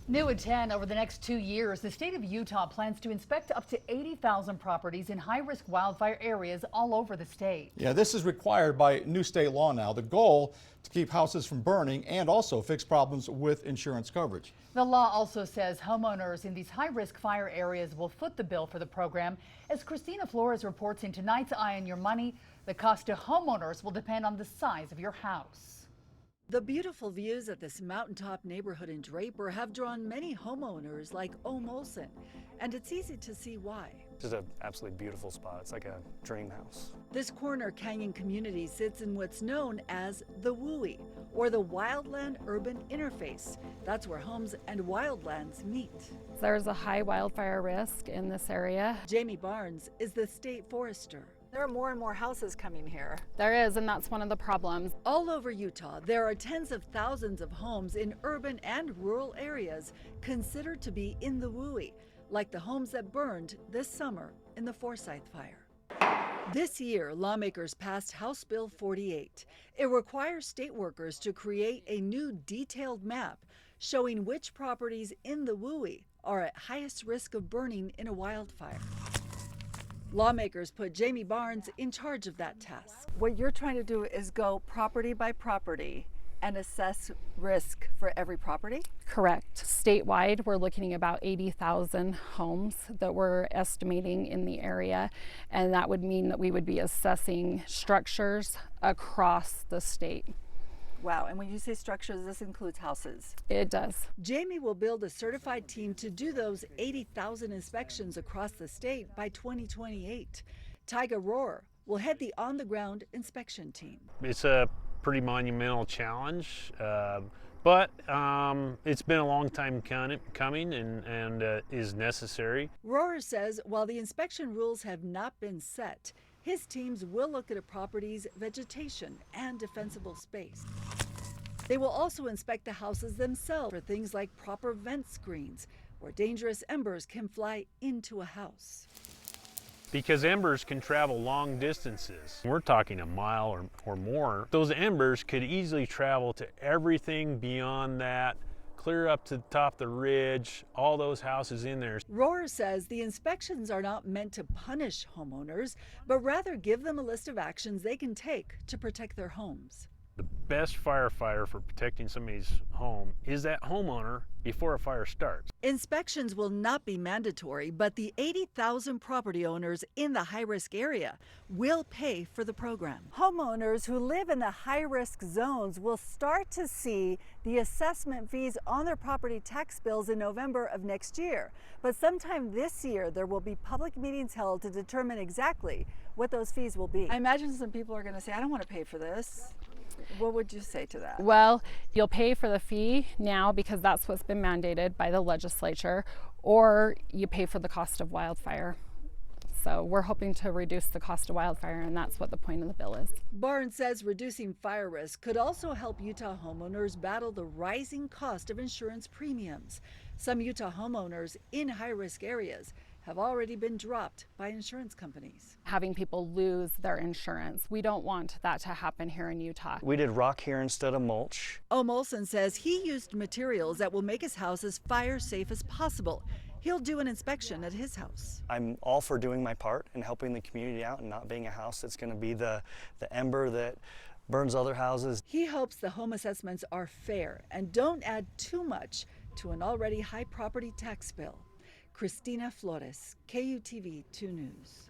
New at 10, over the next 2 years, the state of Utah plans to inspect up to 80,000 properties in high-risk wildfire areas all over the state. Yeah, this is required by new state law now. The goal to keep houses from burning and also fix problems with insurance coverage. The law also says homeowners in these high-risk fire areas will foot the bill for the program. As Christina Flores reports in tonight's Eye on Your Money, the cost to homeowners will depend on the size of your house. The beautiful views of this mountaintop neighborhood in Draper have drawn many homeowners like Olson, and it's easy to see why. Just an absolutely beautiful spot. It's like a dream house. This corner canyon community sits in what's known as the WUI, or the Wildland-Urban Interface. That's where homes and wildlands meet. There's a high wildfire risk in this area. Jamie Barnes is the state forester. There are more and more houses coming here. There is, and that's one of the problems. All over Utah, there are tens of thousands of homes in urban and rural areas considered to be in the WUI, like the homes that burned this summer in the Forsyth Fire. This year, lawmakers passed House Bill 48. It requires state workers to create a new detailed map showing which properties in the WUI are at highest risk of burning in a wildfire. Lawmakers put Jamie Barnes in charge of that task. What you're trying to do is go property by property and assess risk for every property? Correct. Statewide, we're looking at about 80,000 homes that we're estimating in the area, and that would mean that we would be assessing structures across the state. Wow, and when you say structures, this includes houses? It does. Jamie will build a certified team to do those 80,000 inspections across the state by 2028. Tyga Rohr will head the on-the-ground inspection team. It's a pretty monumental challenge, but it's been a long time coming and is necessary. Rohr says while the inspection rules have not been set, his teams will look at a property's vegetation and defensible space. They will also inspect the houses themselves for things like proper vent screens, where dangerous embers can fly into a house. Because embers can travel long distances. We're talking a mile or more. Those embers could easily travel to everything beyond that, clear up to the top of the ridge, all those houses in there. Rohr says the inspections are not meant to punish homeowners, but rather give them a list of actions they can take to protect their homes. The best firefighter for protecting somebody's home is that homeowner before a fire starts. Inspections will not be mandatory, but the 80,000 property owners in the high-risk area will pay for the program. Homeowners who live in the high-risk zones will start to see the assessment fees on their property tax bills in November of next year. But sometime this year, there will be public meetings held to determine exactly what those fees will be. I imagine some people are going to say, I don't want to pay for this. What would you say to that? Well, you'll pay for the fee now because that's what's been mandated by the legislature, or you pay for the cost of wildfire. So we're hoping to reduce the cost of wildfire, and that's what the point of the bill is. Barnes says reducing fire risk could also help Utah homeowners battle the rising cost of insurance premiums. Some Utah homeowners in high-risk areas have already been dropped by insurance companies. Having people lose their insurance, we don't want that to happen here in Utah. We did rock here instead of mulch. Olson says he used materials that will make his house as fire safe as possible. He'll do an inspection at his house. I'm all for doing my part and helping the community out and not being a house that's going to be the ember that burns other houses. He hopes the home assessments are fair and don't add too much to an already high property tax bill. Christina Flores, KUTV 2 News.